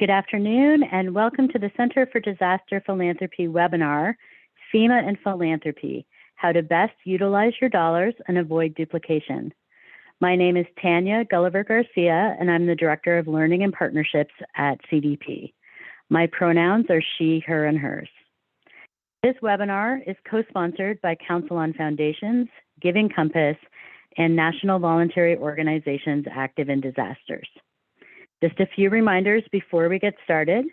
Good afternoon, and welcome to the Center for Disaster Philanthropy webinar, FEMA and Philanthropy, How to Best Utilize Your Dollars and Avoid Duplication. My name is Tanya Gulliver Garcia, and I'm the Director of Learning and Partnerships at CDP. My pronouns are she, her, and hers. This webinar is co-sponsored by Council on Foundations, Giving Compass, and National Voluntary Organizations Active in Disasters. Just a few reminders before we get started.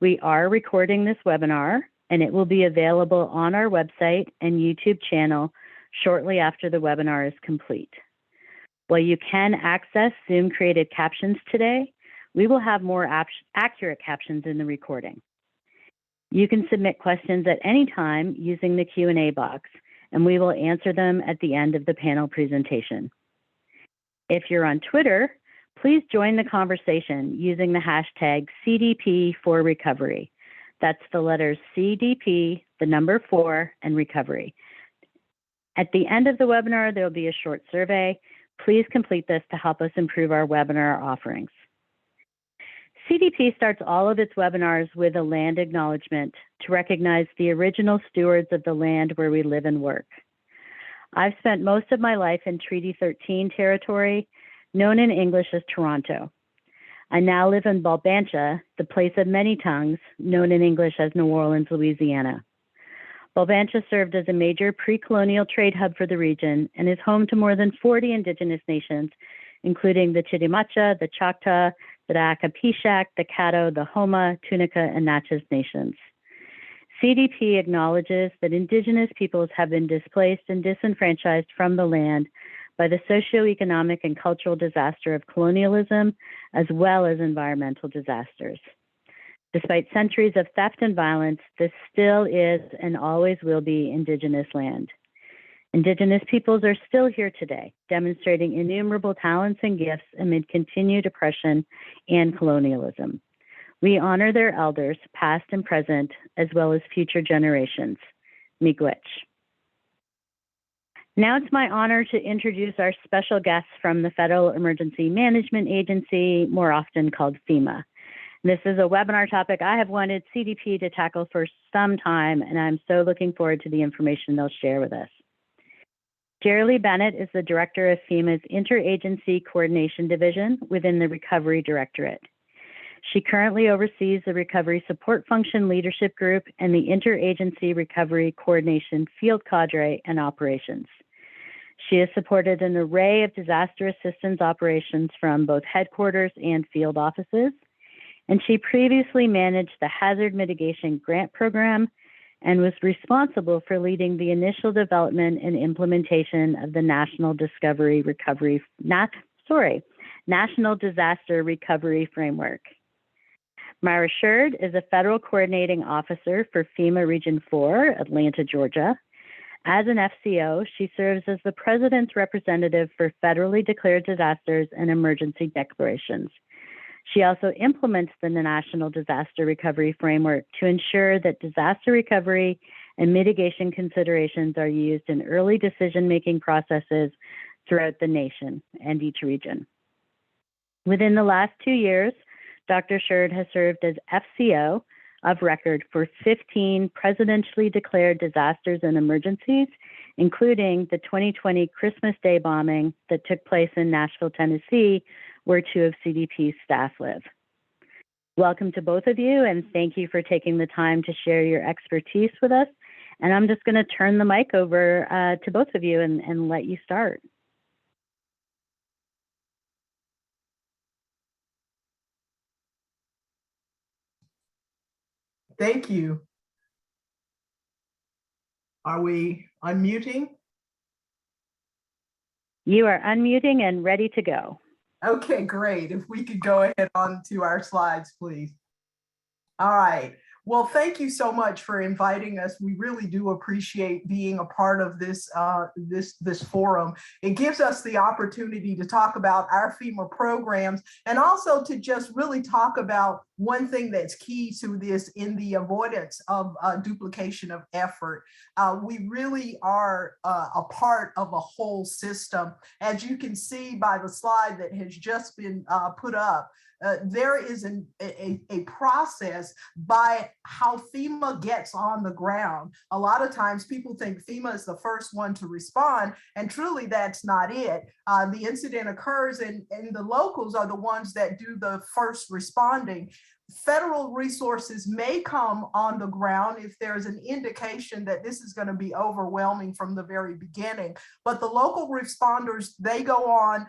We are recording this webinar, and it will be available on our website and YouTube channel shortly after the webinar is complete. While you can access Zoom-created captions today, we will have more accurate captions in the recording. You can submit questions at any time using the Q&A box, and we will answer them at the end of the panel presentation. If you're on Twitter, please join the conversation using the hashtag CDP4Recovery. That's the letters CDP, the number 4, and recovery. At the end of the webinar, there will be a short survey. Please complete this to help us improve our webinar offerings. CDP starts all of its webinars with a land acknowledgement to recognize the original stewards of the land where we live and work. I've spent most of my life in Treaty 13 territory, known in English as Toronto. I now live in Bulbancha, the place of many tongues, known in English as New Orleans, Louisiana. Bulbancha served as a major pre-colonial trade hub for the region and is home to more than 40 indigenous nations, including the Chitimacha, the Choctaw, the Acapishak, the Caddo, the Homa, Tunica, and Natchez nations. CDP acknowledges that indigenous peoples have been displaced and disenfranchised from the land by the socioeconomic and cultural disaster of colonialism, as well as environmental disasters. Despite centuries of theft and violence, this still is and always will be indigenous land. Indigenous peoples are still here today, demonstrating innumerable talents and gifts amid continued oppression and colonialism. We honor their elders, past and present, as well as future generations. Miigwech. Now it's my honor to introduce our special guests from the Federal Emergency Management Agency, more often called FEMA. This is a webinar topic I have wanted CDP to tackle for some time, and I'm so looking forward to the information they'll share with us. Jerilee Bennett is the Director of FEMA's Interagency Coordination Division within the Recovery Directorate. She currently oversees the Recovery Support Function Leadership Group and the Interagency Recovery Coordination Field Cadre and Operations. She has supported an array of disaster assistance operations from both headquarters and field offices, and she previously managed the Hazard Mitigation Grant Program and was responsible for leading the initial development and implementation of the National National Disaster Recovery Framework. Myra Sherd is a Federal Coordinating Officer for FEMA Region 4, Atlanta, Georgia. As an FCO, she serves as the President's representative for federally declared disasters and emergency declarations. She also implements the National Disaster Recovery Framework to ensure that disaster recovery and mitigation considerations are used in early decision-making processes throughout the nation and each region. Within the last 2 years, Dr. Sherd has served as FCO of record for 15 presidentially declared disasters and emergencies, including the 2020 Christmas Day bombing that took place in Nashville, Tennessee, where 2 of CDP's staff live. Welcome to both of you, and thank you for taking the time to share your expertise with us. And I'm just going to turn the mic over to both of you and let you start. Thank you. Are we unmuting? You are unmuting and ready to go. Okay, great. If we could go ahead on to our slides, please. All right. Well, thank you so much for inviting us. We really do appreciate being a part of this this forum. It gives us the opportunity to talk about our FEMA programs and also to just really talk about one thing that's key to this in the avoidance of duplication of effort. We really are a part of a whole system. As you can see by the slide that has just been put up, there is a process by how FEMA gets on the ground. A lot of times people think FEMA is the first one to respond, and truly that's not it. The incident occurs and the locals are the ones that do the first responding. Federal resources may come on the ground if there's an indication that this is going to be overwhelming from the very beginning. But the local responders, they go on,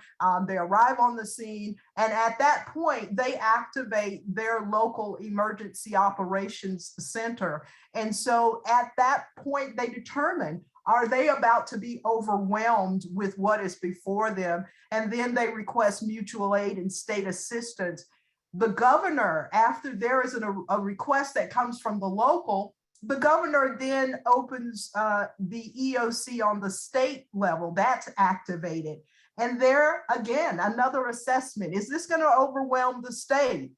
they arrive on the scene, and at that point, they activate their local emergency operations center. And so at that point, they determine, are they about to be overwhelmed with what is before them? And then they request mutual aid and state assistance. The governor, after there is a request that comes from the local, the governor then opens the EOC on the state level. That's activated. And there, again, another assessment. Is this going to overwhelm the state?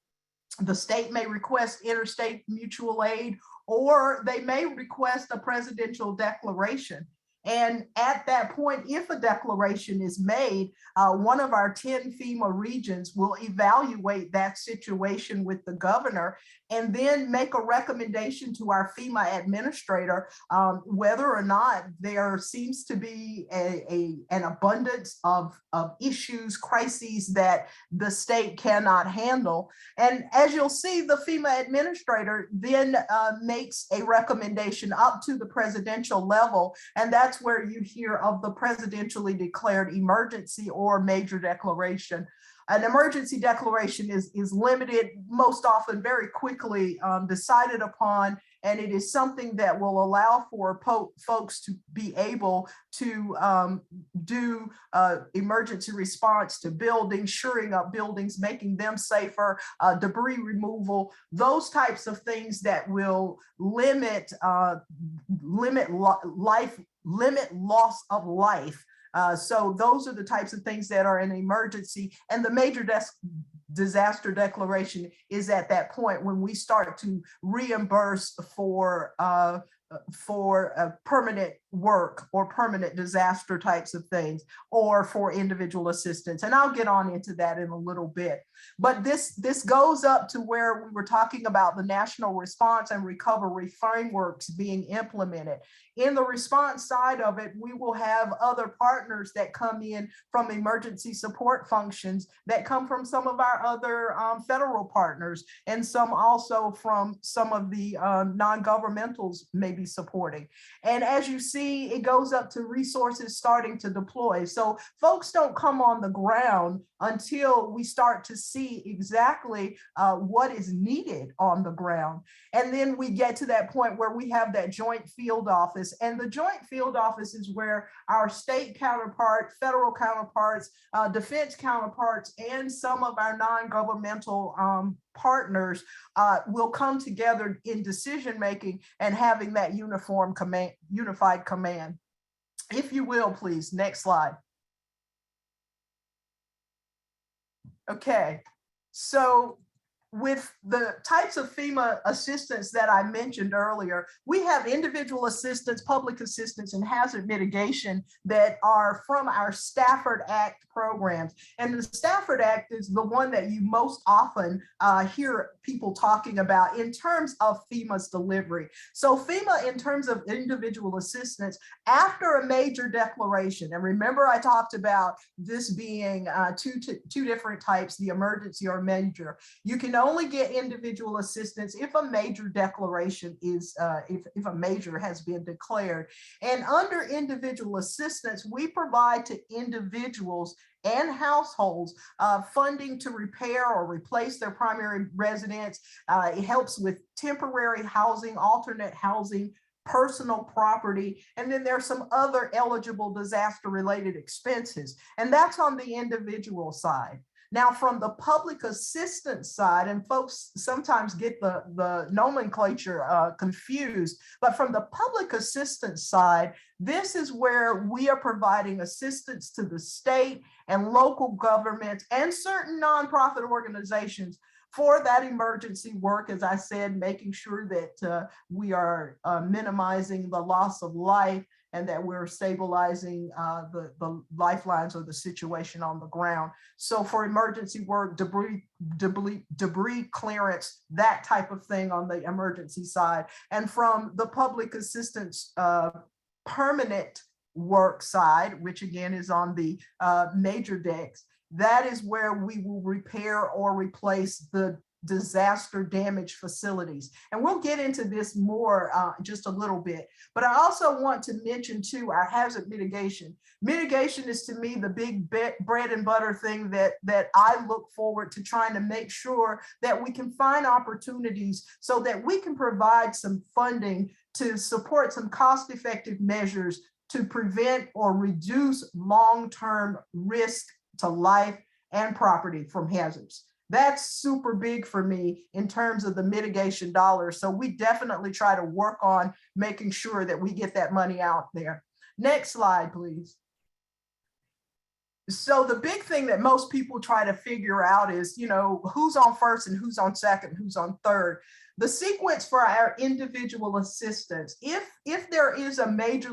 The state may request interstate mutual aid, or they may request a presidential declaration. And at that point, if a declaration is made, one of our 10 FEMA regions will evaluate that situation with the governor and then make a recommendation to our FEMA administrator whether or not there seems to be an abundance of issues, crises that the state cannot handle. And as you'll see, the FEMA administrator then makes a recommendation up to the presidential level, and that's where you hear of the presidentially declared emergency or major declaration. An emergency declaration is limited, most often very quickly decided upon, and it is something that will allow for folks to be able to do emergency response to buildings, shoring up buildings, making them safer, debris removal, those types of things that will limit loss of life. So those are the types of things that are an emergency, and the major disaster declaration is at that point when we start to reimburse for permanent work or permanent disaster types of things, or for individual assistance. And I'll get on into that in a little bit. But this goes up to where we were talking about the national response and recovery frameworks being implemented. In the response side of it, we will have other partners that come in from emergency support functions that come from some of our other federal partners, and some also from some of the non-governmentals may be supporting. And as you see, it goes up to resources starting to deploy. So folks don't come on the ground until we start to see exactly what is needed on the ground. And then we get to that point where we have that joint field office. And the joint field office is where our state counterpart, federal counterparts, defense counterparts, and some of our non-governmental partners will come together in decision making and having that unified command. If you will, please, next slide. Okay, so with the types of FEMA assistance that I mentioned earlier, we have individual assistance, public assistance, and hazard mitigation that are from our Stafford Act programs. And the Stafford Act is the one that you most often hear people talking about in terms of FEMA's delivery. So FEMA, in terms of individual assistance, after a major declaration, and remember I talked about this being two different types, the emergency or major, you can only get individual assistance if a major declaration is, if a major has been declared. And under individual assistance, we provide to individuals and households funding to repair or replace their primary residence. It helps with temporary housing, alternate housing, personal property, and then there's some other eligible disaster-related expenses. And that's on the individual side. Now, from the public assistance side, and folks sometimes get the nomenclature confused, but from the public assistance side, this is where we are providing assistance to the state and local governments and certain nonprofit organizations for that emergency work, as I said, making sure that we are minimizing the loss of life and that we're stabilizing the lifelines or the situation on the ground. So for emergency work, debris clearance, that type of thing on the emergency side. And from the public assistance permanent work side, which again is on the major decks, that is where we will repair or replace the disaster damaged facilities. And we'll get into this more just a little bit. But I also want to mention too, our hazard mitigation. Mitigation is to me the big bread and butter thing that I look forward to trying to make sure that we can find opportunities so that we can provide some funding to support some cost-effective measures to prevent or reduce long-term risk to life and property from hazards. That's super big for me in terms of the mitigation dollars. So we definitely try to work on making sure that we get that money out there. Next slide, please. So the big thing that most people try to figure out is, you know, who's on first and who's on second, who's on third. The sequence for our individual assistance, if there is a major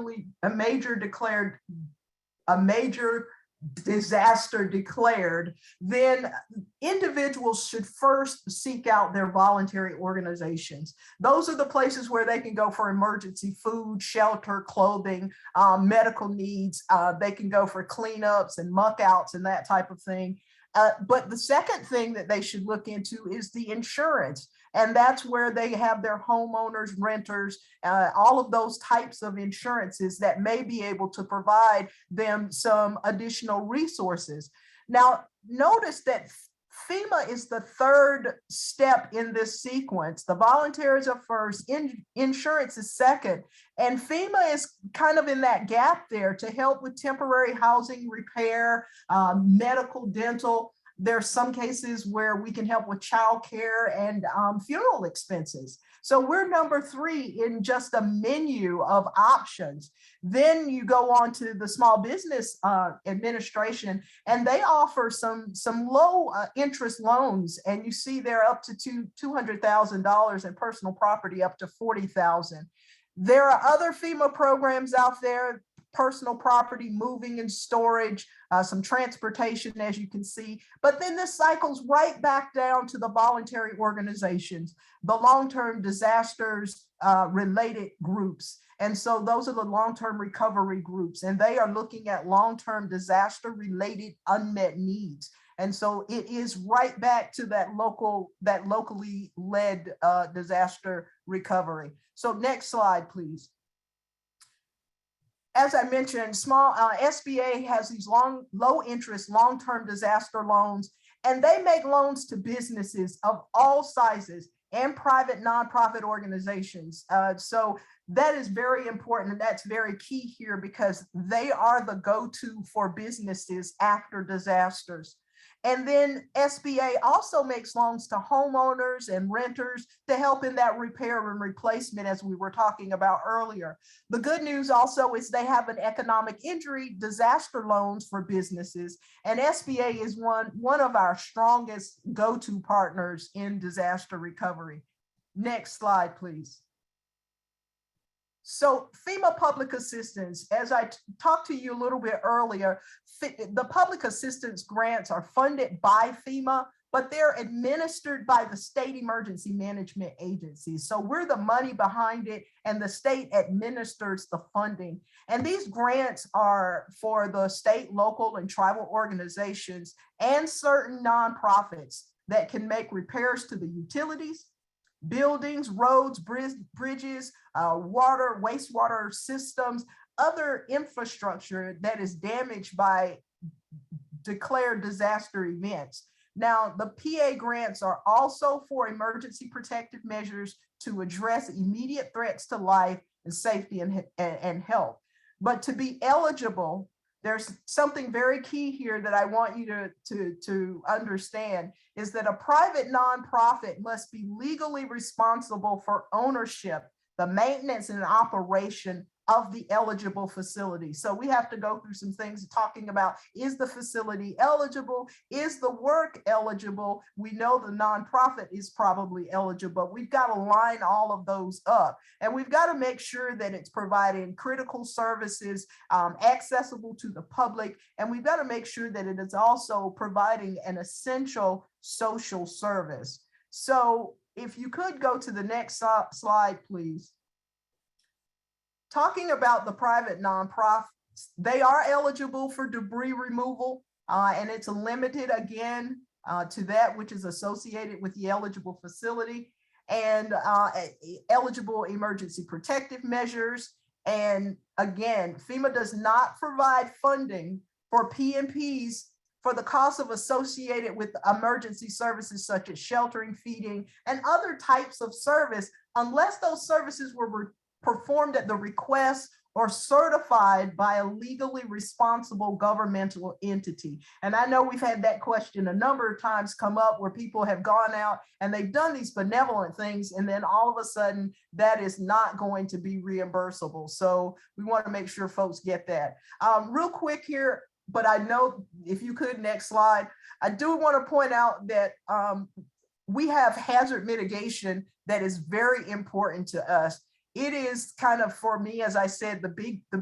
disaster declared, then individuals should first seek out their voluntary organizations. Those are the places where they can go for emergency food, shelter, clothing, medical needs. They can go for cleanups and muck outs and that type of thing. But the second thing that they should look into is the insurance. And that's where they have their homeowners, renters, all of those types of insurances that may be able to provide them some additional resources. Now, notice that FEMA is the third step in this sequence. The volunteers are first, insurance is second, and FEMA is kind of in that gap there to help with temporary housing, repair, medical, dental. There's some cases where we can help with childcare and funeral expenses. So we're number 3 in just a menu of options. Then you go on to the Small Business Administration, and they offer some low interest loans. And you see they're up to $200,000 and personal property up to $40,000. There are other FEMA programs out there, personal property, moving and storage, some transportation, as you can see. But then this cycles right back down to the voluntary organizations, the long-term disasters related groups. And so those are the long-term recovery groups, and they are looking at long-term disaster related unmet needs. And so it is right back to that locally led disaster recovery. So next slide, please. As I mentioned, SBA has these low interest, long-term disaster loans, and they make loans to businesses of all sizes and private nonprofit organizations. So that is very important, and that's very key here because they are the go-to for businesses after disasters. And then SBA also makes loans to homeowners and renters to help in that repair and replacement, as we were talking about earlier. The good news also is they have an economic injury disaster loans for businesses, and SBA is one of our strongest go-to partners in disaster recovery. Next slide, please. So FEMA public assistance, as I talked to you a little bit earlier, the public assistance grants are funded by FEMA, but they're administered by the state emergency management agencies. So we're the money behind it, and the state administers the funding. And these grants are for the state, local, and tribal organizations and certain nonprofits that can make repairs to the utilities, buildings, roads, bridges, water, wastewater systems, other infrastructure that is damaged by declared disaster events. Now, the PA grants are also for emergency protective measures to address immediate threats to life and safety and health. But to be eligible, there's something very key here that I want you to understand, is that a private nonprofit must be legally responsible for ownership, the maintenance and operation of the eligible facility. So we have to go through some things talking about, is the facility eligible? Is the work eligible? We know the nonprofit is probably eligible, but we've got to line all of those up. And we've got to make sure that it's providing critical services, accessible to the public. And we've got to make sure that it is also providing an essential social service. So if you could go to the next slide, please. Talking about the private nonprofits, they are eligible for debris removal, and it's limited again to that which is associated with the eligible facility, and eligible emergency protective measures. And again, FEMA does not provide funding for PMPs for the costs of associated with emergency services such as sheltering, feeding, and other types of service, unless those services were performed at the request or certified by a legally responsible governmental entity. And I know we've had that question a number of times come up where people have gone out and they've done these benevolent things, and then all of a sudden that is not going to be reimbursable. So we want to make sure folks get that. Real quick here, but I know if you could, next slide, I do want to point out that we have hazard mitigation that is very important to us. It is kind of, for me, as I said, the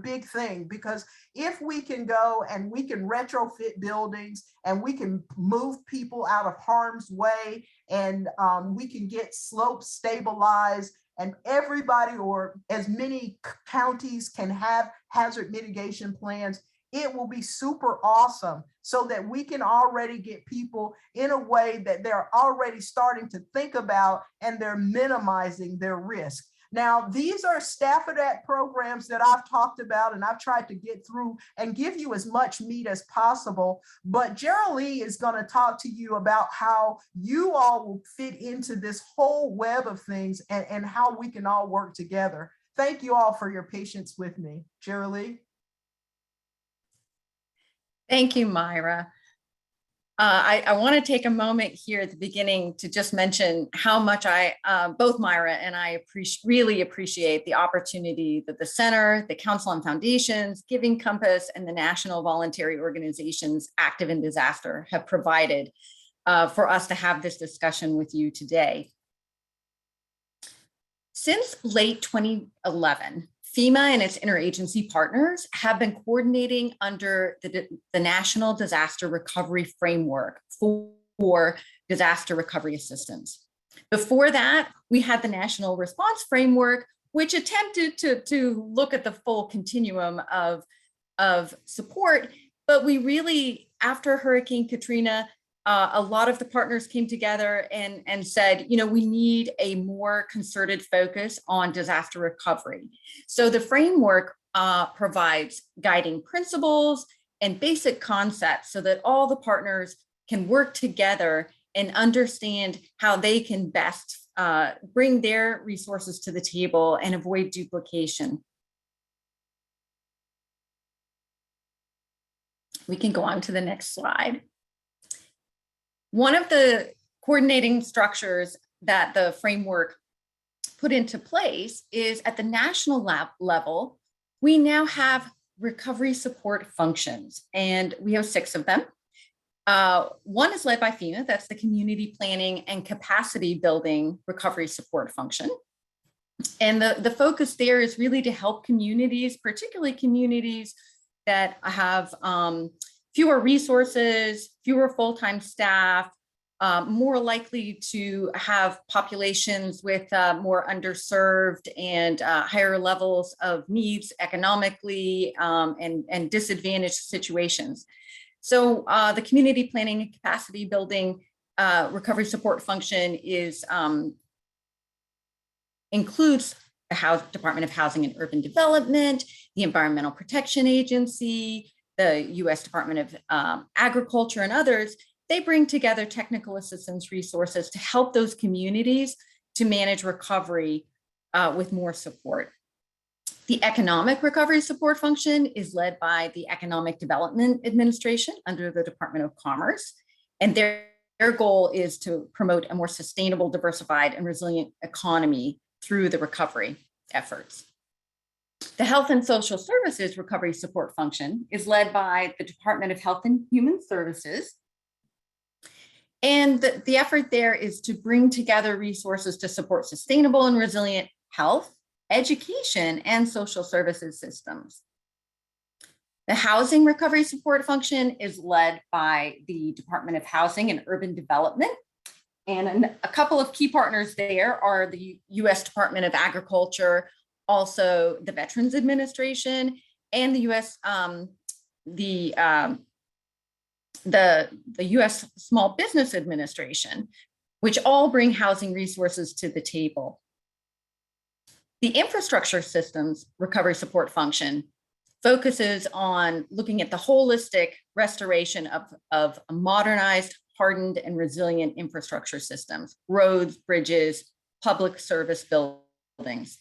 big thing, because if we can go and we can retrofit buildings and we can move people out of harm's way, and we can get slopes stabilized, and everybody or as many counties can have hazard mitigation plans, it will be super awesome, so that we can already get people in a way that they're already starting to think about and they're minimizing their risk. Now, these are Stafford Act programs that I've talked about and I've tried to get through and give you as much meat as possible. But Geraldine is going to talk to you about how you all will fit into this whole web of things, and how we can all work together. Thank you all for your patience with me. Geraldine? Thank you, Myra. I want to take a moment here at the beginning to just mention how much both Myra and I really appreciate the opportunity that the Center, the Council on Foundations, Giving Compass, and the National Voluntary Organizations Active in Disaster have provided for us to have this discussion with you today. Since late 2011, FEMA and its interagency partners have been coordinating under the National Disaster Recovery Framework for disaster recovery assistance. Before that, we had the National Response Framework, which attempted to look at the full continuum of support, but we really, after Hurricane Katrina, a lot of the partners came together and said, you know, we need a more concerted focus on disaster recovery. So the framework provides guiding principles and basic concepts so that all the partners can work together and understand how they can best bring their resources to the table and avoid duplication. We can go on to the next slide. One of the coordinating structures that the framework put into place is at the national level, we now have recovery support functions, and we have 6 of them. One is led by FEMA, that's the Community Planning and Capacity Building Recovery Support Function. And the focus there is really to help communities, particularly communities that have fewer resources, fewer full-time staff, more likely to have populations with more underserved and higher levels of needs economically and disadvantaged situations. So the community planning and capacity building recovery support function includes the Department of Housing and Urban Development, the Environmental Protection Agency, the U.S. Department of Agriculture, and others. They bring together technical assistance resources to help those communities to manage recovery with more support. The economic recovery support function is led by the Economic Development Administration under the Department of Commerce, and their goal is to promote a more sustainable, diversified, and resilient economy through the recovery efforts. The Health and Social Services Recovery Support Function is led by the Department of Health and Human Services. And the effort there is to bring together resources to support sustainable and resilient health, education, and social services systems. The Housing Recovery Support Function is led by the Department of Housing and Urban Development. And a couple of key partners there are the U.S. Department of Agriculture, also the Veterans Administration, and the U.S. The U.S. Small Business Administration, which all bring housing resources to the table. The Infrastructure Systems Recovery Support Function focuses on looking at the holistic restoration of modernized, hardened, and resilient infrastructure systems, roads, bridges, public service buildings.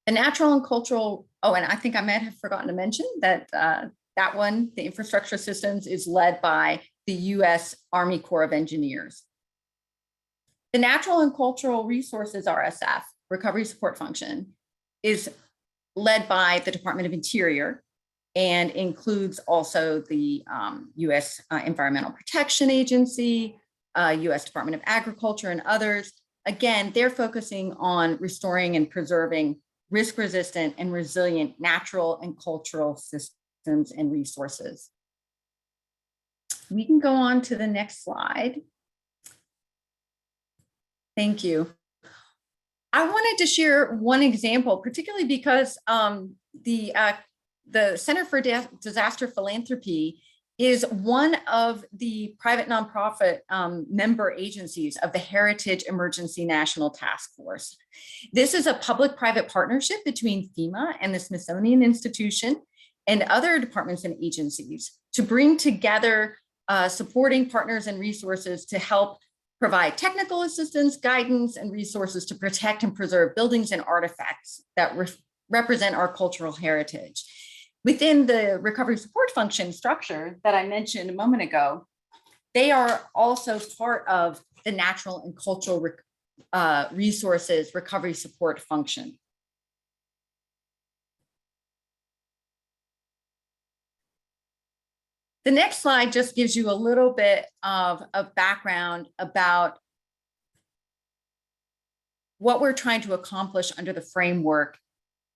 The natural and cultural, and I think I might have forgotten to mention that that one, the infrastructure systems, is led by the U.S. Army Corps of Engineers. The Natural and Cultural Resources RSF, Recovery Support Function, is led by the Department of Interior and includes also the U.S. Environmental Protection Agency, U.S. Department of Agriculture, and others. Again, they're focusing on restoring and preserving risk-resistant and resilient natural and cultural systems and resources. We can go on to the next slide. Thank you. I wanted to share one example, particularly because the Center for Disaster Philanthropy is one of the private nonprofit member agencies of the Heritage Emergency National Task Force. This is a public-private partnership between FEMA and the Smithsonian Institution and other departments and agencies to bring together supporting partners and resources to help provide technical assistance, guidance, and resources to protect and preserve buildings and artifacts that represent our cultural heritage. Within the recovery support function structure that I mentioned a moment ago, they are also part of the natural and cultural resources recovery support function. The next slide just gives you a little bit of background about what we're trying to accomplish under the framework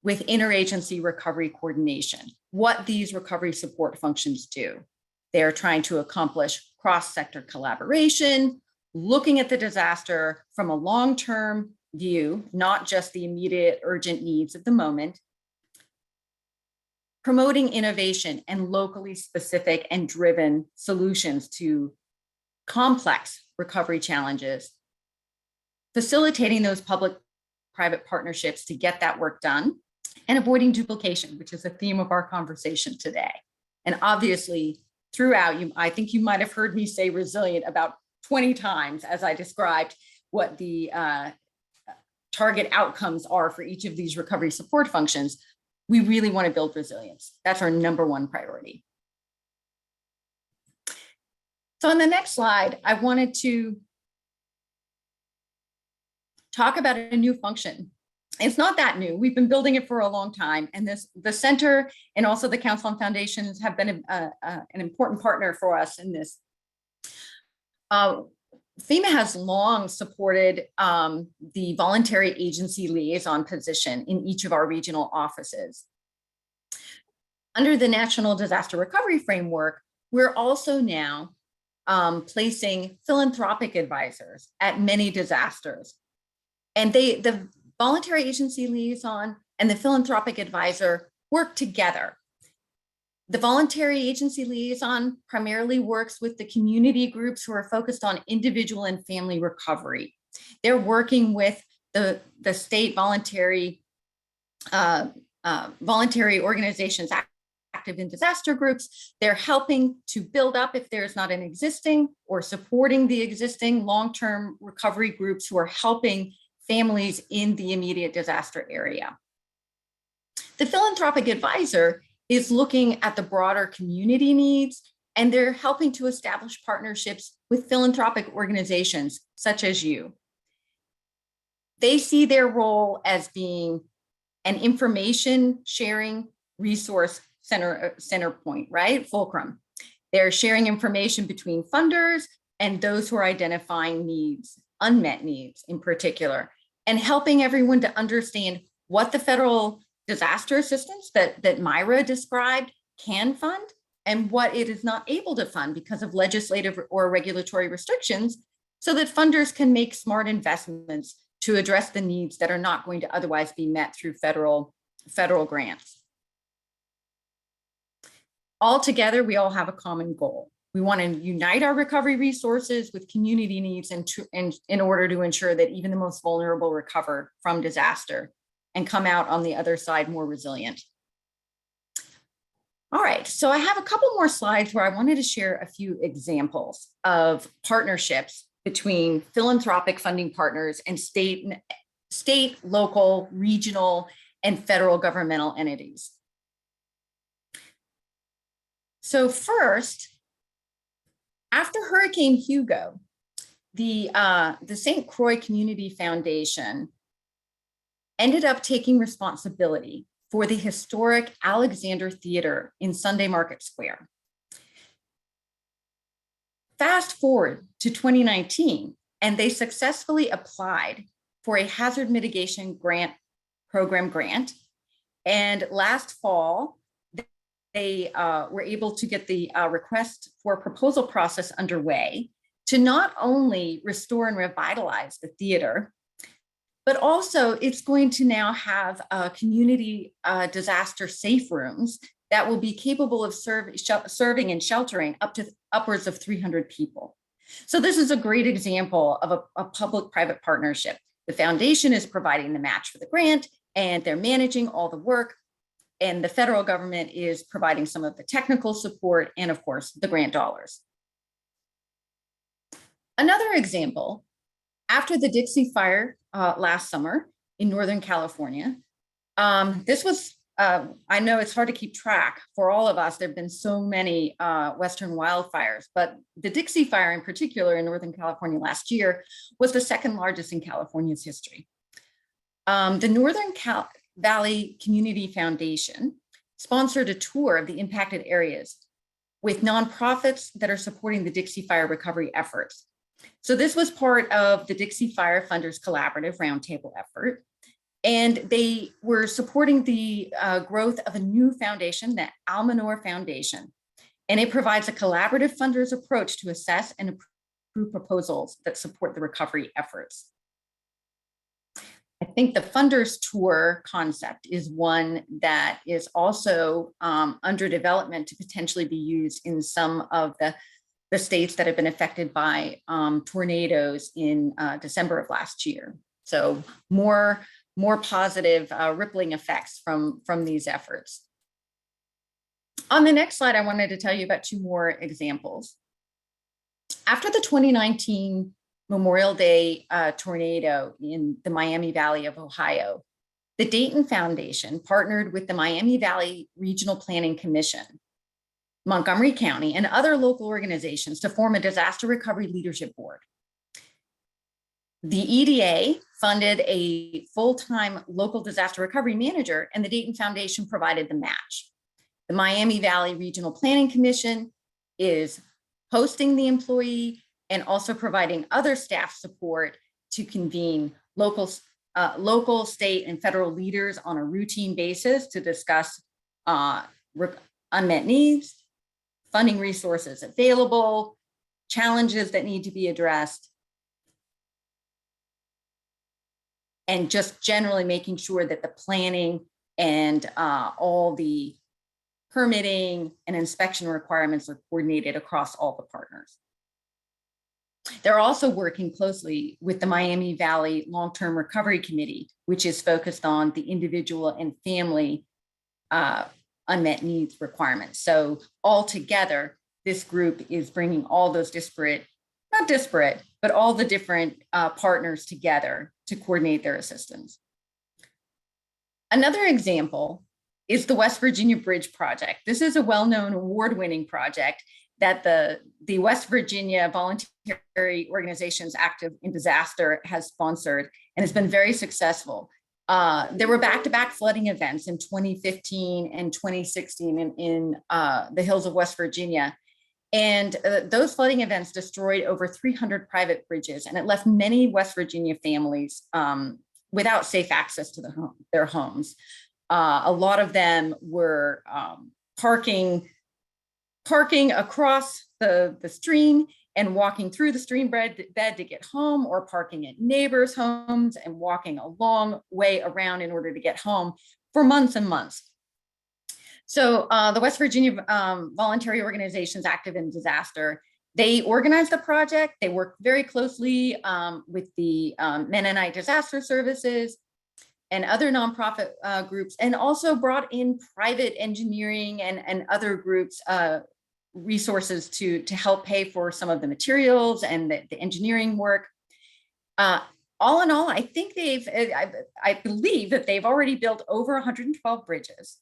with interagency recovery coordination, what these recovery support functions do. They are trying to accomplish cross-sector collaboration, looking at the disaster from a long-term view, not just the immediate urgent needs of the moment, promoting innovation and locally specific and driven solutions to complex recovery challenges, facilitating those public-private partnerships to get that work done, and avoiding duplication, which is the theme of our conversation today. And obviously, throughout, I think you might have heard me say resilient about 20 times as I described what the target outcomes are for each of these recovery support functions. We really want to build resilience. That's our number one priority. So on the next slide, I wanted to talk about a new function. It's not that new. We've been building it for a long time. And the center and also the Council on Foundations have been an important partner for us in this. FEMA has long supported the voluntary agency liaison position in each of our regional offices. Under the National Disaster Recovery Framework, we're also now placing philanthropic advisors at many disasters. And the voluntary agency liaison and the philanthropic advisor work together. The voluntary agency liaison primarily works with the community groups who are focused on individual and family recovery. They're working with the state voluntary organizations active in disaster groups. They're helping to build up if there's not an existing or supporting the existing long-term recovery groups who are helping families in the immediate disaster area. The philanthropic advisor is looking at the broader community needs, and they're helping to establish partnerships with philanthropic organizations such as you. They see their role as being an information sharing resource center point, right? Fulcrum. They're sharing information between funders and those who are identifying needs, unmet needs in particular, and helping everyone to understand what the federal disaster assistance that Myra described can fund and what it is not able to fund because of legislative or regulatory restrictions, so that funders can make smart investments to address the needs that are not going to otherwise be met through federal grants. Altogether, we all have a common goal. We want to unite our recovery resources with community needs in order to ensure that even the most vulnerable recover from disaster and come out on the other side more resilient. All right, so I have a couple more slides where I wanted to share a few examples of partnerships between philanthropic funding partners and state, local, regional, and federal governmental entities. So first, after Hurricane Hugo, the St. Croix Community Foundation ended up taking responsibility for the historic Alexander Theater in Sunday Market Square. Fast forward to 2019, and they successfully applied for a hazard mitigation program grant. And last fall, they were able to get the request for proposal process underway to not only restore and revitalize the theater, but also it's going to now have community disaster safe rooms that will be capable of serving and sheltering up to upwards of 300 people. So this is a great example of a public-private partnership. The foundation is providing the match for the grant, and they're managing all the work, and the federal government is providing some of the technical support and, of course, the grant dollars. Another example, after the Dixie Fire last summer in Northern California, this was, I know it's hard to keep track for all of us. There have been so many Western wildfires, but the Dixie Fire in particular in Northern California last year was the second largest in California's history. The Northern Valley Community Foundation sponsored a tour of the impacted areas with nonprofits that are supporting the Dixie Fire recovery efforts. So this was part of the Dixie Fire Funders Collaborative Roundtable effort. And they were supporting the growth of a new foundation, the Almanor Foundation. And it provides a collaborative funders approach to assess and approve proposals that support the recovery efforts. I think the funders tour concept is one that is also under development to potentially be used in some of the states that have been affected by tornadoes in December of last year. So more positive rippling effects from these efforts. On the next slide, I wanted to tell you about two more examples. After the 2019 Memorial Day tornado in the Miami Valley of Ohio, the Dayton Foundation partnered with the Miami Valley Regional Planning Commission, Montgomery County, and other local organizations to form a disaster recovery leadership board. The EDA funded a full-time local disaster recovery manager, and the Dayton Foundation provided the match. The Miami Valley Regional Planning Commission is hosting the employee and also providing other staff support to convene local, state, and federal leaders on a routine basis to discuss unmet needs, funding resources available, challenges that need to be addressed, and just generally making sure that the planning and all the permitting and inspection requirements are coordinated across all the partners. They're also working closely with the Miami Valley Long-Term Recovery Committee, which is focused on the individual and family unmet needs requirements. So altogether, this group is bringing all those not disparate, but all the different partners together to coordinate their assistance. Another example is the West Virginia Bridge Project. This is a well-known award-winning project that the West Virginia Voluntary Organizations Active in Disaster has sponsored and has been very successful. There were back-to-back flooding events in 2015 and 2016 in the hills of West Virginia. And those flooding events destroyed over 300 private bridges, and it left many West Virginia families without safe access to their homes. A lot of them were parking across the stream and walking through the stream bed to get home, or parking at neighbors' homes and walking a long way around in order to get home for months and months. So the West Virginia Voluntary Organizations Active in Disaster, they organized the project. They worked very closely with the Mennonite Disaster Services and other nonprofit groups, and also brought in private engineering and other groups, resources to help pay for some of the materials and the engineering work. All in all, I think I believe that they've already built over 112 bridges.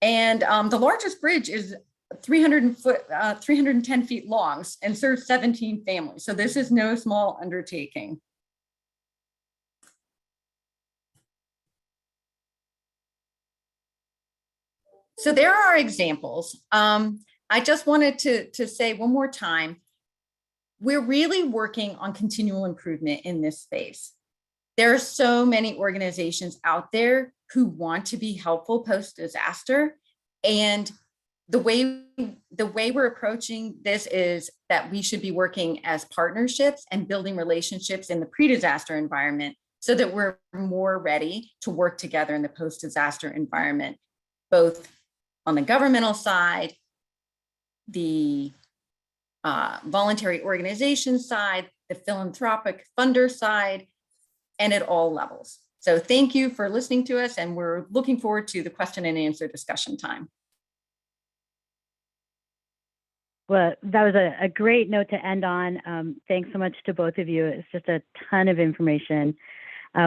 And the largest bridge is 310 feet long and serves 17 families. So this is no small undertaking. So there are examples. I just wanted to say one more time, we're really working on continual improvement in this space. There are so many organizations out there who want to be helpful post-disaster. And the way we're approaching this is that we should be working as partnerships and building relationships in the pre-disaster environment so that we're more ready to work together in the post-disaster environment, both on the governmental side, the voluntary organization side, the philanthropic funder side, and at all levels. So thank you for listening to us, and we're looking forward to the question and answer discussion time. Well, that was a great note to end on. Thanks so much to both of you. It's just a ton of information.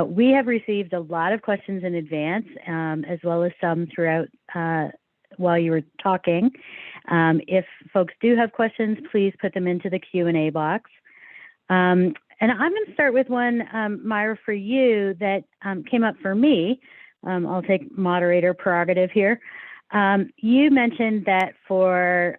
We have received a lot of questions in advance, as well as some throughout while you were talking. If folks do have questions, please put them into the Q&A box. And I'm going to start with one, Myra, for you that came up for me. I'll take moderator prerogative here. You mentioned that for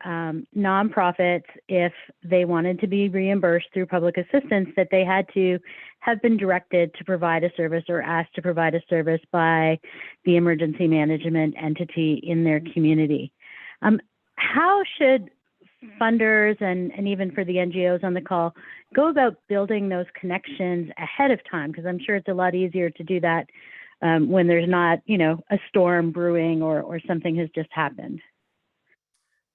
nonprofits, if they wanted to be reimbursed through public assistance, that they had to have been directed to provide a service or asked to provide a service by the emergency management entity in their community. How should funders and even for the NGOs on the call go about building those connections ahead of time? Because I'm sure it's a lot easier to do that when there's not, a storm brewing or something has just happened.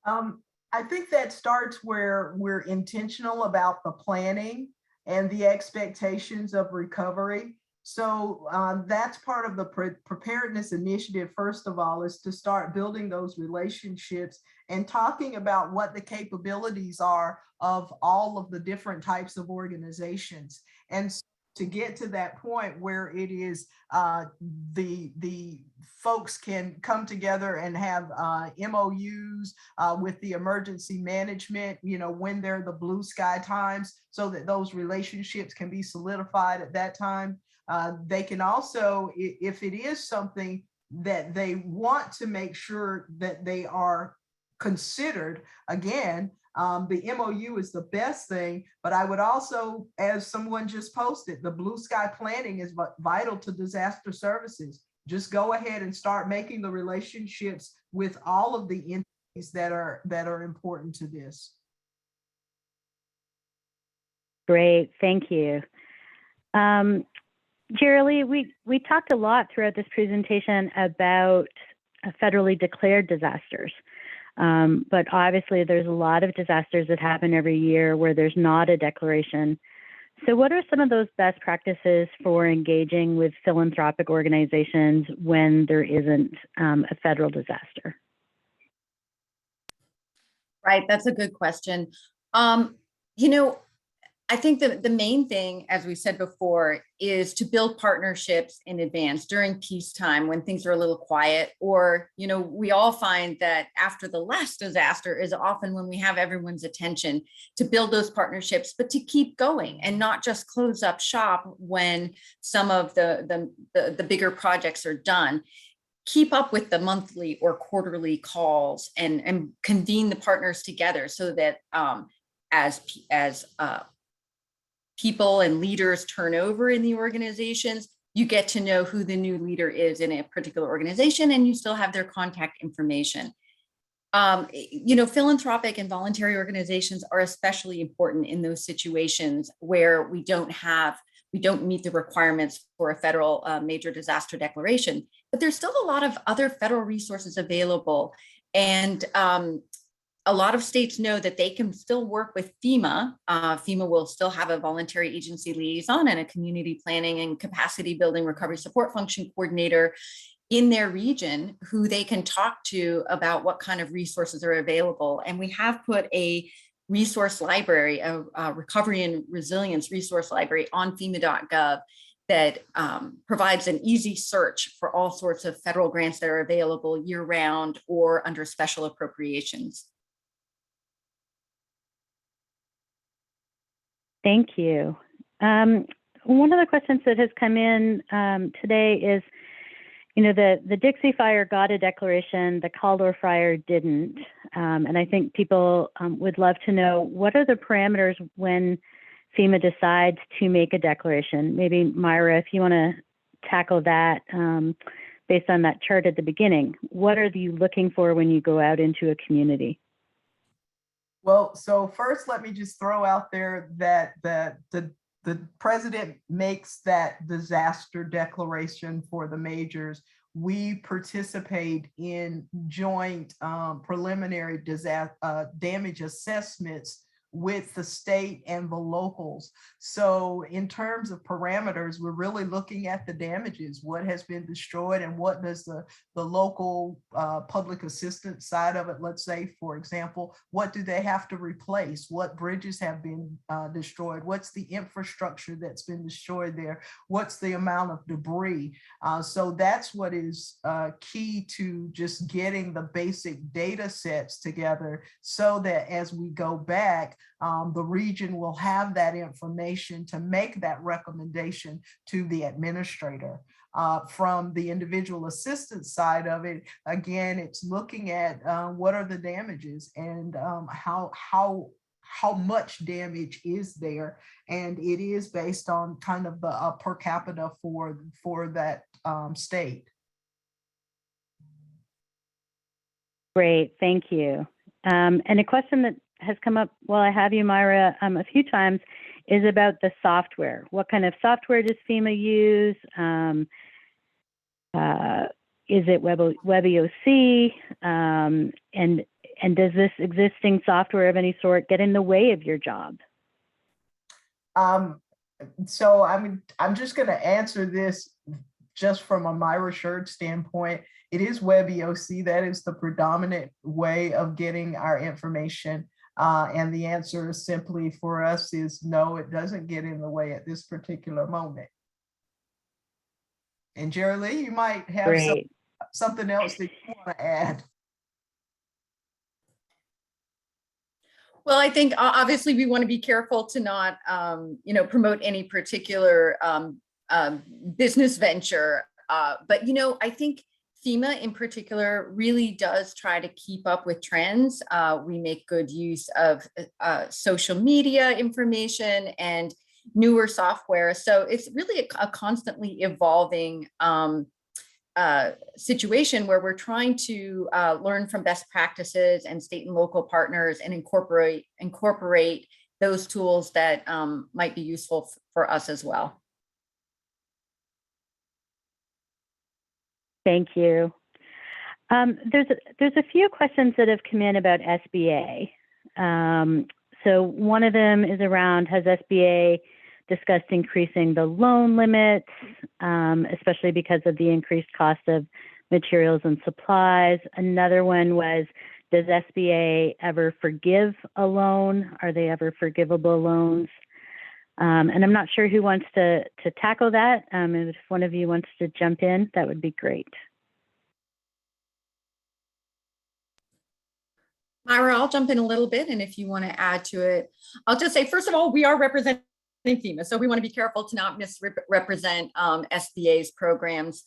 I think that starts where we're intentional about the planning and the expectations of recovery. So that's part of the preparedness initiative, first of all, is to start building those relationships and talking about what the capabilities are of all of the different types of organizations. And to get to that point where it is the folks can come together and have MOUs with the emergency management, when they're the blue sky times, so that those relationships can be solidified at that time. They can also, if it is something that they want to make sure that they are considered, again, the MOU is the best thing, but I would also, as someone just posted, the blue sky planning is vital to disaster services. Just go ahead and start making the relationships with all of the entities that are important to this. Great, thank you. Jerry, we talked a lot throughout this presentation about federally declared disasters. But obviously there's a lot of disasters that happen every year where there's not a declaration. So what are some of those best practices for engaging with philanthropic organizations when there isn't a federal disaster? Right, that's a good question. I think the main thing, as we said before, is to build partnerships in advance during peacetime when things are a little quiet, or, we all find that after the last disaster is often when we have everyone's attention, to build those partnerships, but to keep going and not just close up shop when some of the bigger projects are done. Keep up with the monthly or quarterly calls and convene the partners together so that as people and leaders turn over in the organizations, you get to know who the new leader is in a particular organization, and you still have their contact information. Philanthropic and voluntary organizations are especially important in those situations where we don't meet the requirements for a federal major disaster declaration, but there's still a lot of other federal resources available. And a lot of states know that they can still work with FEMA. FEMA will still have a voluntary agency liaison and a community planning and capacity building recovery support function coordinator in their region who they can talk to about what kind of resources are available. And we have put a resource library, a recovery and resilience resource library on FEMA.gov that provides an easy search for all sorts of federal grants that are available year round or under special appropriations. Thank you. One of the questions that has come in today is, the Dixie Fire got a declaration, the Caldor Fire didn't. And I think people would love to know, what are the parameters when FEMA decides to make a declaration? Maybe Myra, if you want to tackle that based on that chart at the beginning. What are you looking for when you go out into a community? Well, so first, let me just throw out there that the president makes that disaster declaration for the majors. We participate in joint preliminary damage assessments with the state and the locals. So in terms of parameters, we're really looking at the damages, what has been destroyed, and what does the local public assistance side of it, let's say, for example, what do they have to replace? What bridges have been destroyed? What's the infrastructure that's been destroyed there? What's the amount of debris? So that's what is key to just getting the basic data sets together so that as we go back, the region will have that information to make that recommendation to the administrator. From the individual assistance side of it, again, it's looking at what are the damages and how much damage is there, and it is based on kind of the per capita for that state. Great, thank you. And a question that has come up while I have you, Myra, a few times is about the software. What kind of software does FEMA use? Is it WebEOC? And does this existing software of any sort get in the way of your job? So I'm just going to answer this just from a Myra Sherd standpoint. It is WebEOC. That is the predominant way of getting our information. And the answer is simply for us is no, it doesn't get in the way at this particular moment. And Jerry Lee, you might have something else that you want to add. Well, I think obviously we want to be careful to not, promote any particular business venture. But, I think FEMA in particular really does try to keep up with trends. We make good use of social media information and newer software. So it's really a constantly evolving situation where we're trying to learn from best practices and state and local partners and incorporate those tools that might be useful for us as well. Thank you. There's a few questions that have come in about SBA. So one of them is around, has SBA discussed increasing the loan limits, especially because of the increased cost of materials and supplies? Another one was, does SBA ever forgive a loan? Are they ever forgivable loans? And I'm not sure who wants to tackle that. If one of you wants to jump in, that would be great. Myra, I'll jump in a little bit, and if you want to add to it, I'll just say, first of all, we are representing FEMA, so we want to be careful to not misrepresent SBA's programs.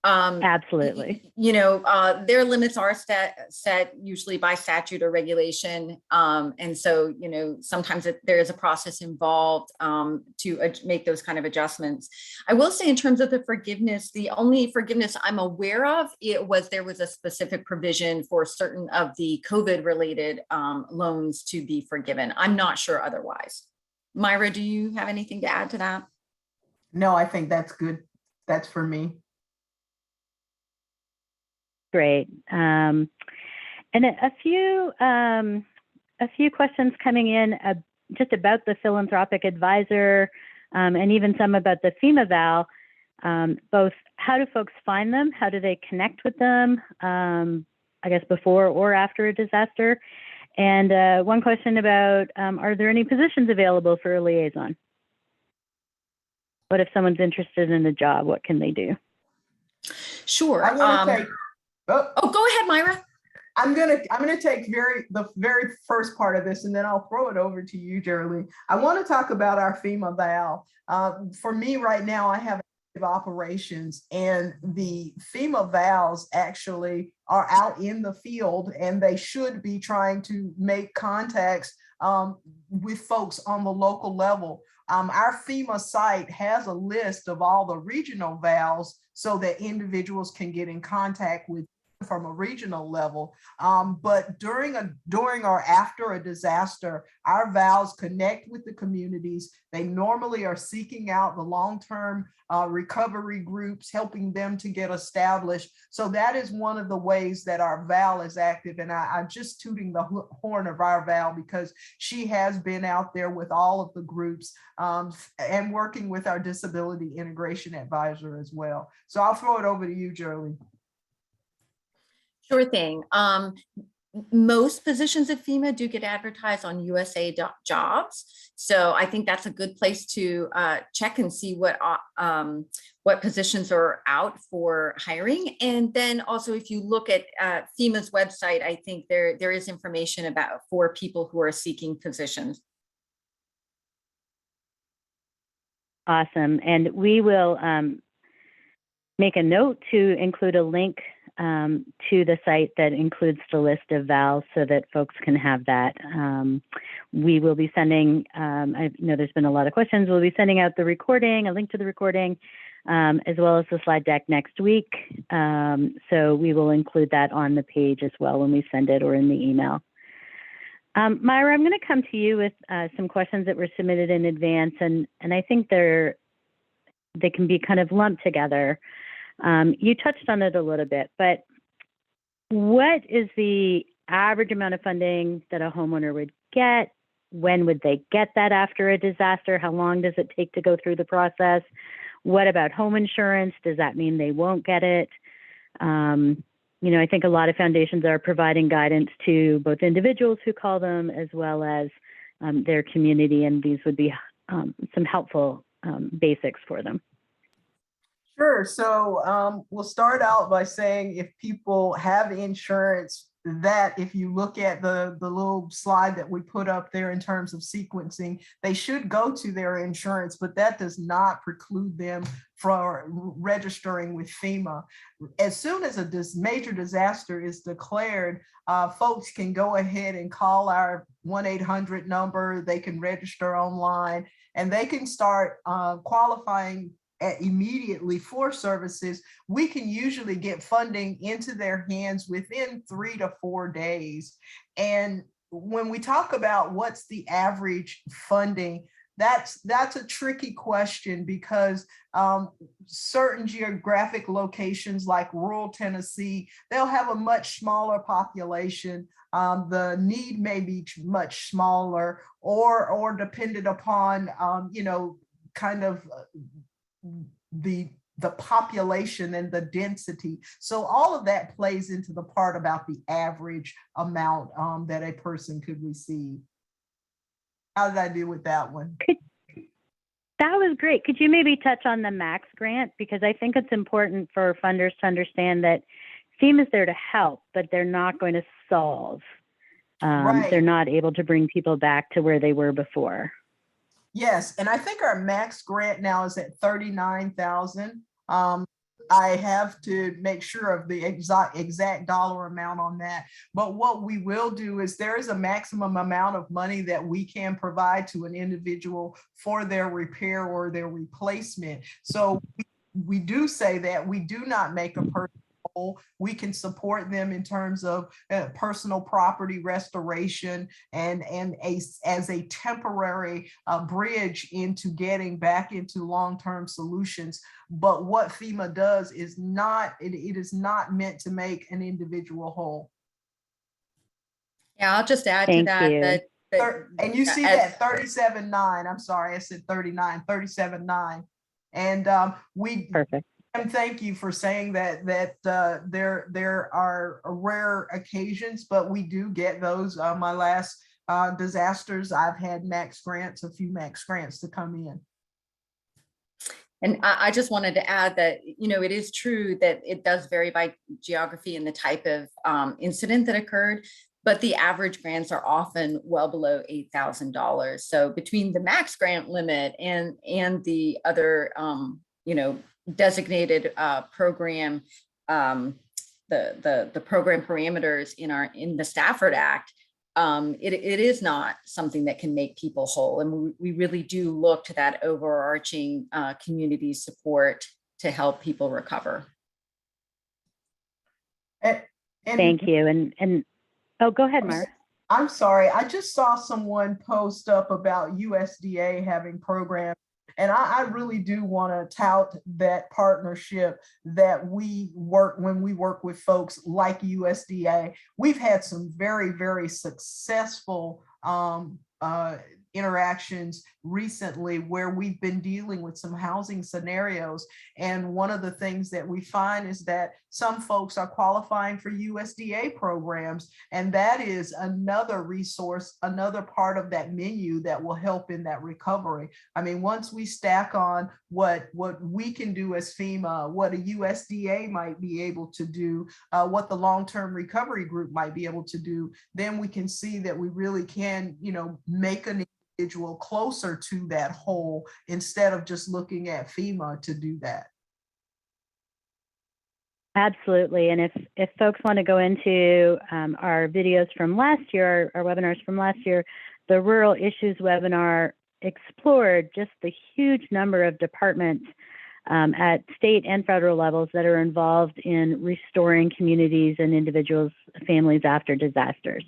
Absolutely. You know, their limits are set usually by statute or regulation. And so, you know, sometimes there is a process involved to make those kind of adjustments. I will say in terms of the forgiveness, the only forgiveness I'm aware of, there was a specific provision for certain of the COVID related loans to be forgiven. I'm not sure otherwise. Myra, do you have anything to add to that? No, I think that's good. That's for me. Great. And a few questions coming in just about the philanthropic advisor, and even some about the FEMA VAL. Both how do folks find them? How do they connect with them? I guess before or after a disaster. And one question about, are there any positions available for a liaison? What if someone's interested in a job? What can they do? Sure. I want to take. Oh, go ahead, Myra. I'm gonna take the very first part of this, and then I'll throw it over to you, Geraldine. I want to talk about our FEMA VAL. For me right now, I have operations, and the FEMA VALs actually are out in the field, and they should be trying to make contacts with folks on the local level. Our FEMA site has a list of all the regional VALs so that individuals can get in contact with from a regional level. But during or after a disaster, our VALs connect with the communities. They normally are seeking out the long-term recovery groups, helping them to get established. So that is one of the ways that our VAL is active. And I'm just tooting the horn of our VAL because she has been out there with all of the groups and working with our disability integration advisor as well. So I'll throw it over to you, Geraldine. Sure thing. Most positions at FEMA do get advertised on USA Jobs. So I think that's a good place to check and see what positions are out for hiring. And then also, if you look at FEMA's website, I think there is information for people who are seeking positions. Awesome. And we will make a note to include a link to the site that includes the list of VALs so that folks can have that. We will be sending, I know there's been a lot of questions, we'll be sending out the recording, a link to the recording, as well as the slide deck next week. So we will include that on the page as well when we send it or in the email. Myra, I'm going to come to you with some questions that were submitted in advance, and I think they can be kind of lumped together. You touched on it a little bit, but what is the average amount of funding that a homeowner would get? When would they get that after a disaster? How long does it take to go through the process? What about home insurance? Does that mean they won't get it? You know, I think a lot of foundations are providing guidance to both individuals who call them as well as their community, and these would be some helpful basics for them. Sure. So we'll start out by saying if people have insurance, that if you look at the little slide that we put up there in terms of sequencing, they should go to their insurance, but that does not preclude them from registering with FEMA. As soon as a major disaster is declared, folks can go ahead and call our 1-800 number. They can register online and they can start qualifying immediately for services. We can usually get funding into their hands within 3 to 4 days. And when we talk about what's the average funding, that's a tricky question because certain geographic locations like rural Tennessee, they'll have a much smaller population. The need may be much smaller or dependent upon, you know, kind of the population and the density. So all of that plays into the part about the average amount that a person could receive. How did I do with that one? That was great. Could you maybe touch on the Max grant? Because I think it's important for funders to understand that FEMA is there to help, but they're not going to solve. Right. They're not able to bring people back to where they were before. Yes, and I think our max grant now is at 39,000. I have to make sure of the exact dollar amount on that. But what we will do is there is a maximum amount of money that we can provide to an individual for their repair or their replacement. So we do say that we do not make a person whole. We can support them in terms of personal property restoration and as a temporary bridge into getting back into long-term solutions. But what FEMA does is not, it is not meant to make an individual whole. Yeah, I'll just add to Thank that, you. And you see that 37.9, I'm sorry, I said 39, 37.9. And we Perfect. and thank you for saying that there are rare occasions, but we do get those. My last disasters, I've had max grants, a few max grants to come in. And I just wanted to add that, you know, it is true that it does vary by geography and the type of incident that occurred, but the average grants are often well below $8,000. So between the max grant limit and the other, you know, designated program, the program parameters in the Stafford Act, it is not something that can make people whole. And we really do look to that overarching community support to help people recover. Thank you. And oh, go ahead, Mara. I'm sorry. I just saw someone post up about USDA having programs. And I really do want to tout that partnership that we work when we work with folks like USDA. We've had some very, very successful interactions recently where we've been dealing with some housing scenarios. And one of the things that we find is that some folks are qualifying for USDA programs. And that is another resource, another part of that menu that will help in that recovery. I mean, once we stack on what we can do as FEMA, what a USDA might be able to do, what the long-term recovery group might be able to do, then we can see that we really can, you know, make an individual closer to that whole instead of just looking at FEMA to do that. Absolutely. And if folks want to go into our videos from last year, our webinars from last year, the Rural Issues webinar explored just the huge number of departments at state and federal levels that are involved in restoring communities and individuals, families after disasters.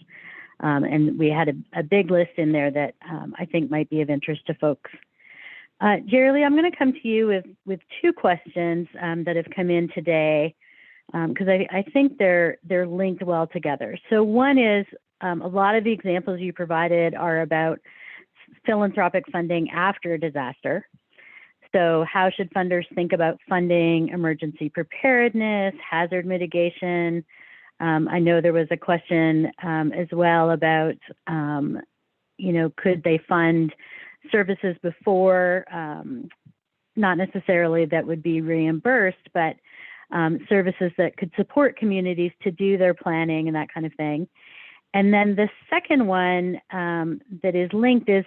And we had a big list in there that I think might be of interest to folks. Jerry Lee, I'm going to come to you with two questions that have come in today, because I think they're linked well together. So one is a lot of the examples you provided are about philanthropic funding after a disaster. So how should funders think about funding emergency preparedness, hazard mitigation? I know there was a question as well about, you know, could they fund services before, not necessarily that would be reimbursed, but services that could support communities to do their planning and that kind of thing. And then the second one that is linked is,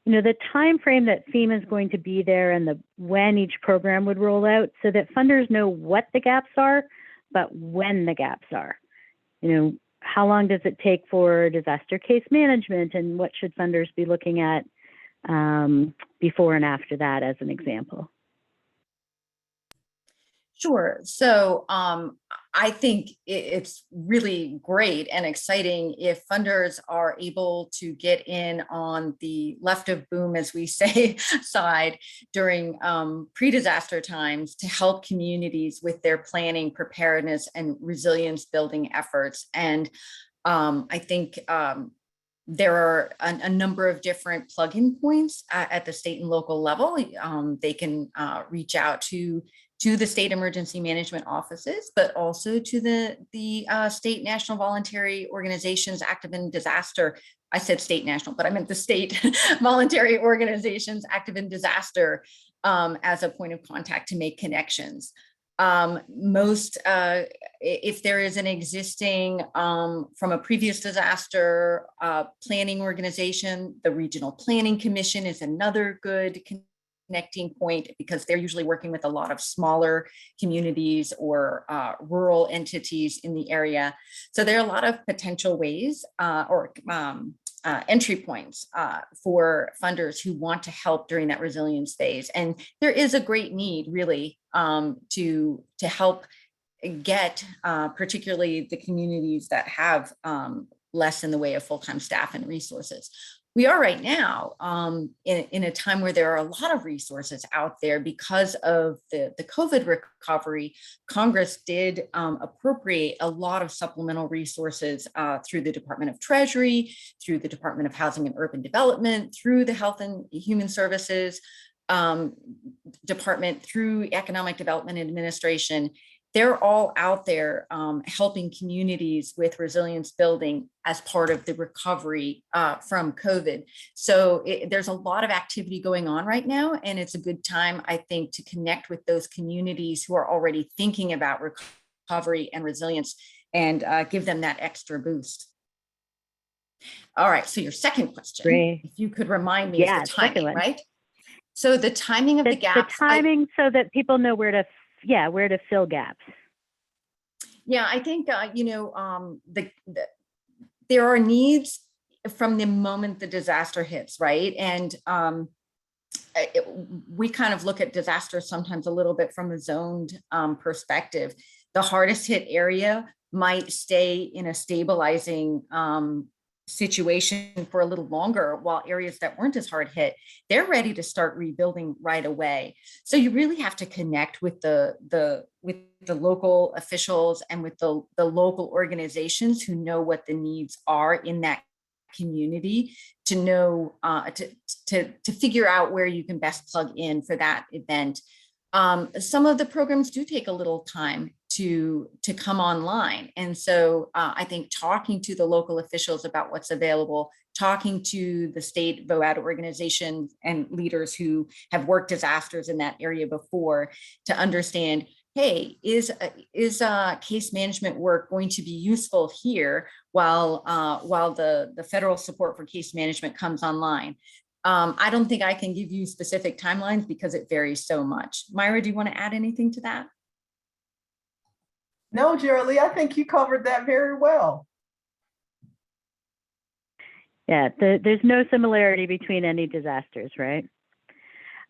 you know, the time frame that FEMA is going to be there and when each program would roll out, so that funders know what the gaps are, but when the gaps are. You know, how long does it take for disaster case management, and what should funders be looking at before and after that, as an example? Sure. So I think it's really great and exciting if funders are able to get in on the left of boom, as we say, side during pre-disaster times to help communities with their planning, preparedness, and resilience building efforts. And I think there are a number of different plug-in points at the state and local level. They can reach out to the state emergency management offices, but also to the state national voluntary organizations active in disaster I said state national, but I meant the state voluntary organizations active in disaster as a point of contact to make connections. If there is an existing from a previous disaster planning organization, the Regional Planning Commission is another good connecting point, because they're usually working with a lot of smaller communities or rural entities in the area. So there are a lot of potential ways entry points for funders who want to help during that resilience phase. And there is a great need, really, to help get particularly the communities that have less in the way of full-time staff and resources. We are right now in a time where there are a lot of resources out there because of the COVID recovery. Congress did appropriate a lot of supplemental resources through the Department of Treasury, through the Department of Housing and Urban Development, through the Health and Human Services Department, through Economic Development Administration. They're all out there helping communities with resilience building as part of the recovery from COVID. So there's a lot of activity going on right now, and it's a good time, I think, to connect with those communities who are already thinking about recovery and resilience and give them that extra boost. All right, so your second question, Great. if you could remind me, is the timing, right? So the timing of the gaps. The timing so that people know where to fill gaps. Yeah, I think, there are needs from the moment the disaster hits, right? And we kind of look at disasters sometimes a little bit from a zoned perspective. The hardest hit area might stay in a stabilizing situation for a little longer, while areas that weren't as hard hit, they're ready to start rebuilding right away. So you really have to connect with the local officials and with the local organizations who know what the needs are in that community to know to figure out where you can best plug in for that event. Some of the programs do take a little time to come online. And so I think talking to the local officials about what's available, talking to the state VOAD organizations and leaders who have worked disasters in that area before to understand, hey, is case management work going to be useful here while the federal support for case management comes online? I don't think I can give you specific timelines because it varies so much. Myra, do you want to add anything to that? No, Geraldine, I think you covered that very well. Yeah, there's no similarity between any disasters, right?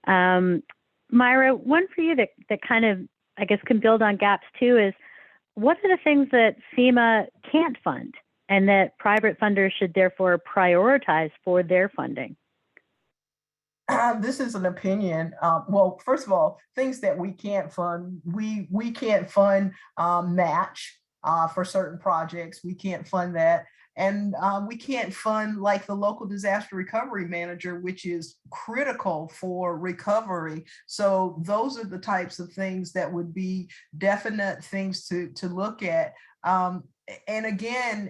Myra, one for you that kind of, I guess, can build on gaps too is, what are the things that FEMA can't fund and that private funders should therefore prioritize for their funding? This is an opinion. Well, first of all, things that we can't fund, we can't fund match for certain projects. We can't fund that. And we can't fund like the local disaster recovery manager, which is critical for recovery. So those are the types of things that would be definite things to look at. And again,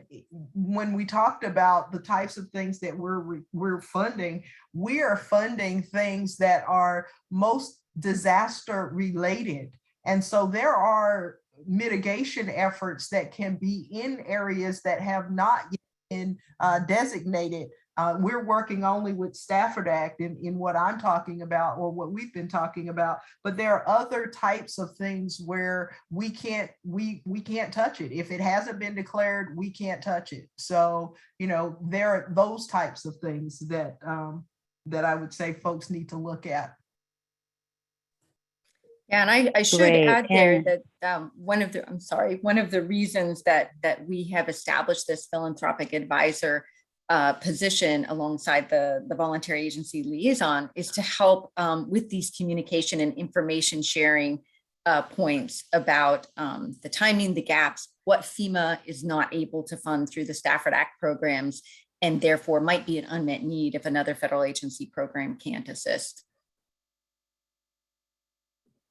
when we talked about the types of things that we're funding, we are funding things that are most disaster related. And so there are mitigation efforts that can be in areas that have not yet been designated. We're working only with Stafford Act in what I'm talking about, or what we've been talking about, but there are other types of things where we can't touch it. If it hasn't been declared, we can't touch it. So, there are those types of things that I would say folks need to look at. Yeah, and I should add there that one of the reasons that we have established this philanthropic advisor position alongside the voluntary agency liaison is to help with these communication and information sharing points about the timing, the gaps, what FEMA is not able to fund through the Stafford Act programs, and therefore might be an unmet need if another federal agency program can't assist.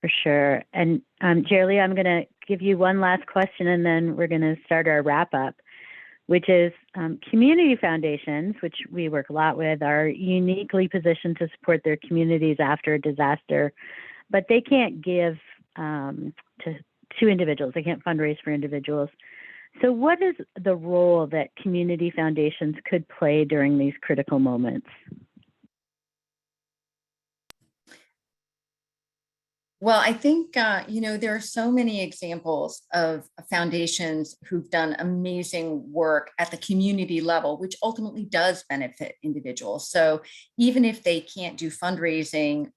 For sure. And Geraldine, I'm going to give you one last question and then we're going to start our wrap up. which is community foundations, which we work a lot with, are uniquely positioned to support their communities after a disaster, but they can't give to individuals. They can't fundraise for individuals. So what is the role that community foundations could play during these critical moments? Well, I think, there are so many examples of foundations who've done amazing work at the community level, which ultimately does benefit individuals. So even if they can't do fundraising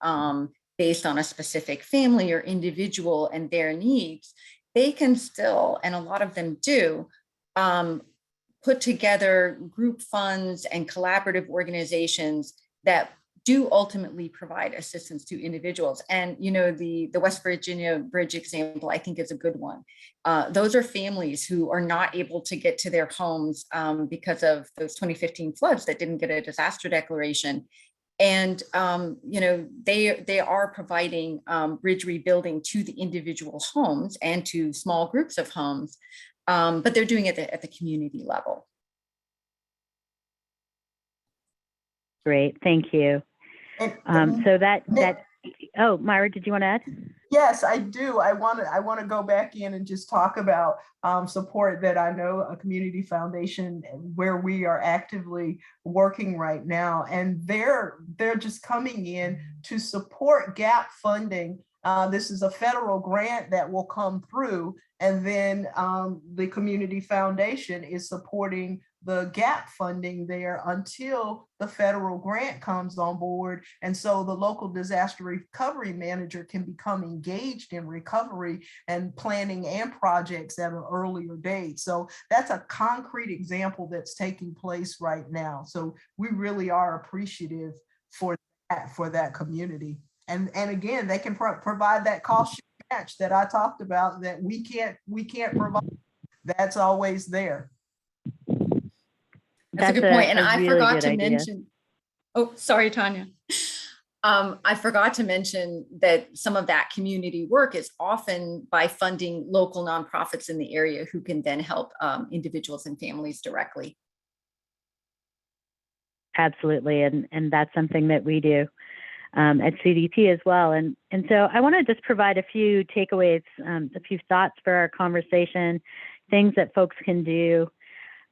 based on a specific family or individual and their needs, they can still, and a lot of them do, put together group funds and collaborative organizations that do ultimately provide assistance to individuals. And, the West Virginia Bridge example, I think, is a good one. Those are families who are not able to get to their homes because of those 2015 floods that didn't get a disaster declaration. And, they are providing bridge rebuilding to the individual homes and to small groups of homes, but they're doing it at the community level. Great, thank you. Oh, Myra, did you want to add? Yes, I do. I want to go back in and just talk about support that I know a community foundation where we are actively working right now, and they're just coming in to support gap funding. This is a federal grant that will come through, and then the community foundation is supporting the gap funding there until the federal grant comes on board. And so the local disaster recovery manager can become engaged in recovery and planning and projects at an earlier date. So that's a concrete example that's taking place right now. So we really are appreciative for that community. And again, they can provide that cost match that I talked about that we can't provide. That's always there. That's a good point. And I really forgot to idea. mention, oh, sorry, Tanya. I forgot to mention that some of that community work is often by funding local nonprofits in the area who can then help individuals and families directly. Absolutely. And that's something that we do at CDP as well. And so I want to just provide a few takeaways, a few thoughts for our conversation, things that folks can do.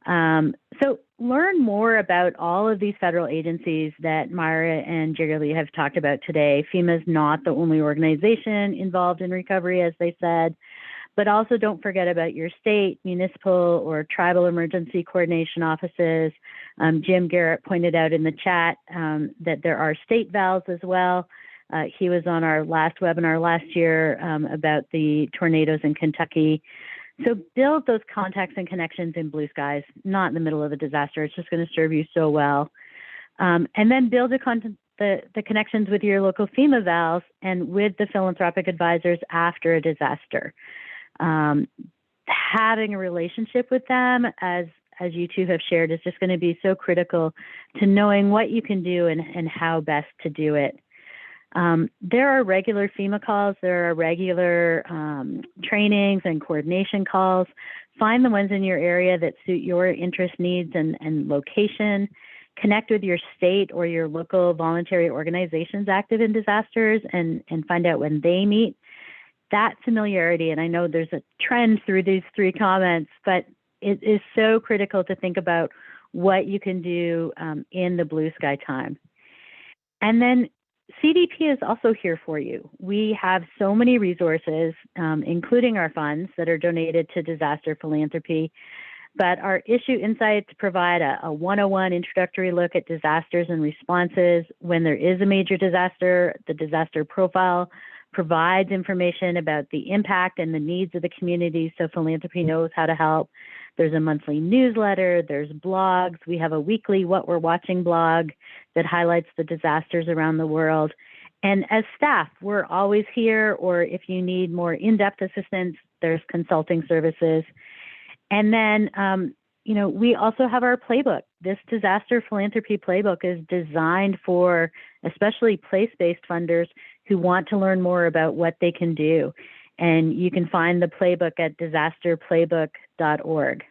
So learn more about all of these federal agencies that Myra and Jiggerly have talked about today. FEMA is not the only organization involved in recovery, as they said, but also don't forget about your state, municipal, or tribal emergency coordination offices. Jim Garrett pointed out in the chat that there are state valves as well. He was on our last webinar last year about the tornadoes in Kentucky. So build those contacts and connections in blue skies, not in the middle of a disaster. It's just going to serve you so well. And then build the connections with your local FEMA valves and with the philanthropic advisors after a disaster. Having a relationship with them, as you two have shared, is just going to be so critical to knowing what you can do and how best to do it. There are regular FEMA calls. There are regular trainings and coordination calls. Find the ones in your area that suit your interest, needs, and location. Connect with your state or your local voluntary organizations active in disasters and find out when they meet. That familiarity, and I know there's a trend through these three comments, but it is so critical to think about what you can do in the blue sky time. And then CDP is also here for you. We have so many resources, including our funds that are donated to disaster philanthropy, but our issue insights provide a 101 introductory look at disasters and responses. When there is a major disaster, the disaster profile provides information about the impact and the needs of the community so philanthropy knows how to help. There's a monthly newsletter, there's blogs. We have a weekly What We're Watching blog that highlights the disasters around the world. And as staff, we're always here, or if you need more in-depth assistance, there's consulting services. And then, we also have our playbook. This disaster philanthropy playbook is designed for especially place-based funders who want to learn more about what they can do. And you can find the playbook at disasterplaybook.org.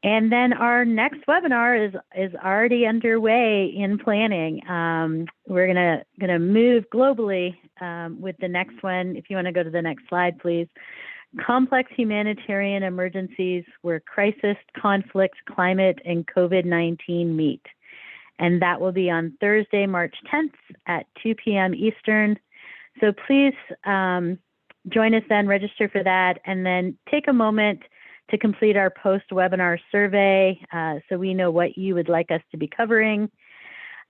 And then our next webinar is already underway in planning. We're gonna move globally with the next one. If you want to go to the next slide, please. Complex humanitarian emergencies where crisis, conflict, climate, and COVID-19 meet. And that will be on Thursday, March 10th at 2 p.m. Eastern. So please join us then, register for that, and then take a moment to complete our post-webinar survey so we know what you would like us to be covering.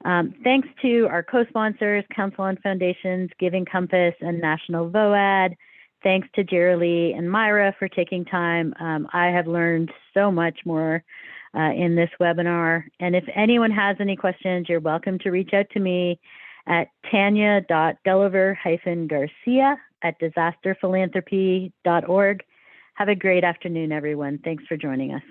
Thanks to our co-sponsors, Council on Foundations, Giving Compass, and National VOAD. Thanks to Jerilee and Myra for taking time. I have learned so much more in this webinar. And if anyone has any questions, you're welcome to reach out to me at tanya.gulliver-garcia@disasterphilanthropy.org. Have a great afternoon, everyone. Thanks for joining us.